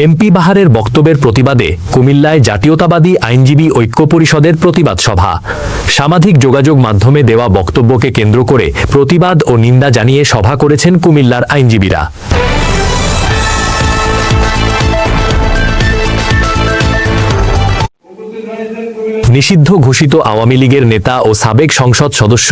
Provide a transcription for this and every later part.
MP বাহারের বক্তব্যের প্রতিবাদে কুমিল্লায় জাতীয়তাবাদী আইনজীবী ঐক্য পরিষদের প্রতিবাদ সভা। সামাজিক যোগাযোগ মাধ্যমে দেওয়া বক্তব্যকে কেন্দ্র করে প্রতিবাদ ও নিন্দা জানিয়ে সভা করেছেন কুমিল্লার আইনজীবীরা। নিষিদ্ধ ঘোষিত আওয়ামী লীগের নেতা ও সাবেক সংসদ সদস্য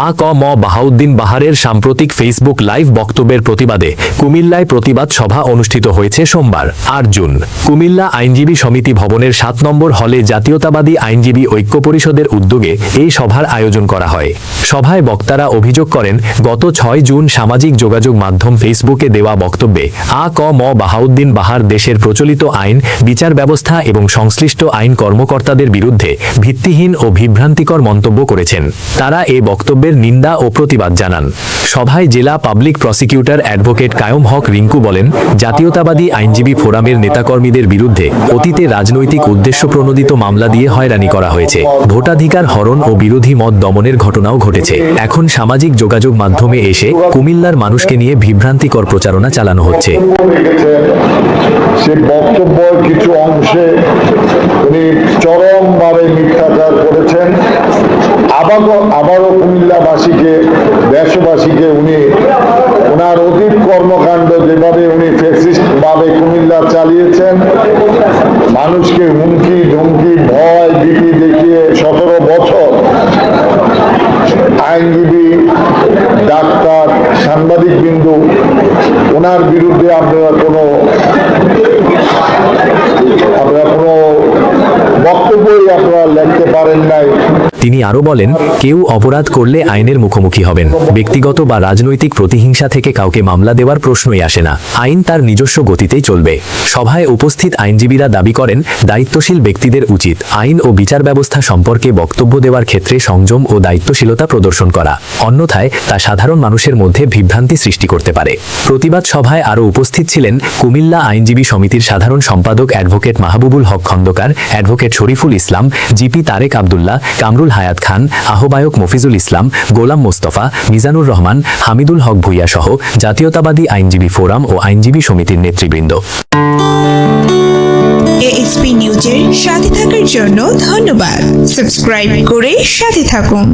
আ.ক.ম. বাহাউদ্দিন বাহারের সাম্প্রতিক ফেসবুক লাইভ বক্তব্যের প্রতিবাদে কুমিল্লায় প্রতিবাদ সভা অনুষ্ঠিত হয়েছে সোমবার ৮ জুন। কুমিল্লা আইনজীবী সমিতি ভবনের ৭ নম্বর হলে জাতীয়তাবাদী আইনজীবী ঐক্য পরিষদের উদ্যোগে এই সভার আয়োজন করা হয়। সভায় বক্তারা অভিযোগ করেন, গত ৬ জুন সামাজিক যোগাযোগ মাধ্যম ফেসবুকে দেওয়া বক্তব্যে আ.ক.ম. বাহাউদ্দিন বাহার দেশের প্রচলিত আইন, বিচার ব্যবস্থা এবং সংশ্লিষ্ট আইন কর্মকর্তাদের বিরুদ্ধে ভিত্তিহীন ও বিভ্রান্তিকর মন্তব্য করেছেন। তারা এ বক্তব্যের নিন্দা ও প্রতিবাদ জানান। সভায় জেলা পাবলিক প্রসিকিউটর অ্যাডভোকেট কায়ুম হক রিঙ্কু বলেন, জাতীয়তাবাদী আইনজীবী ফোরামের নেতাকর্মীদের বিরুদ্ধে অতীতে রাজনৈতিক উদ্দেশ্য প্রণোদিত মামলা দিয়ে হয়রানি করা হয়েছে। ভোটাধিকার হরণ ও বিরোধী মত দমনের ঘটনাও ঘটেছে। এখন সামাজিক যোগাযোগ মাধ্যমে এসে কুমিল্লার মানুষকে নিয়ে বিভ্রান্তিকর প্রচারণা চালানো হচ্ছে। সে বক্তব্য কিছু অংশে উনি চরমভাবে মিথ্যাচার করেছেন। আবারও কুমিল্লাবাসীকে, দেশবাসীকে উনি ওনার অতীত কর্মকাণ্ড যেভাবে উনি ফ্যাসিস্ট ভাবে কুমিল্লা চালিয়েছেন, মানুষকে হুমকি ধমকি ভয় ভীতি দেখিয়ে ১৭ বছর আইনজীবী, ডাক্তার, সাংবাদিক বিন্দু ওনার বিরুদ্ধে আপনারা কোনো বক্তব্যই আপনারা লিখতে পারেন নাই। তিনি আরও বলেন, কেউ অপরাধ করলে আইনের মুখোমুখি হবেন। ব্যক্তিগত বা রাজনৈতিক প্রতিহিংসা থেকে কাউকে মামলা দেওয়ার প্রশ্নই আসে না। আইন তার নিজস্ব গতিতেই চলবে। সভায় উপস্থিত আইনজীবীরা দাবি করেন, দায়িত্বশীল ব্যক্তিদের উচিত আইন ও বিচার ব্যবস্থা সম্পর্কে বক্তব্য দেওয়ার ক্ষেত্রে সংযম ও দায়িত্বশীলতা প্রদর্শন করা, অন্যথায় তা সাধারণ মানুষের মধ্যে বিভ্রান্তি সৃষ্টি করতে পারে। প্রতিবাদ সভায় আরও উপস্থিত ছিলেন কুমিল্লা আইনজীবী সমিতির সাধারণ সম্পাদক অ্যাডভোকেট মাহবুবুল হক খন্দকার, অ্যাডভোকেট শরীফুল ইসলাম, জিপি তারেক আবদুল্লাহ, কামরুল হায়াত খান, আহ্বায়ক মফিজুল ইসলাম, গোলাম মোস্তফা, মিজানুর রহমান, হামিদুল হক ভূঁইয়া সহ জাতীয়তাবাদী আইনজীবী ফোরাম ও আইনজীবী সমিতির নেতৃবৃন্দ। এএসপি নিউজের সাথে থাকার জন্য ধন্যবাদ। সাবস্ক্রাইব করে সাথে থাকুন।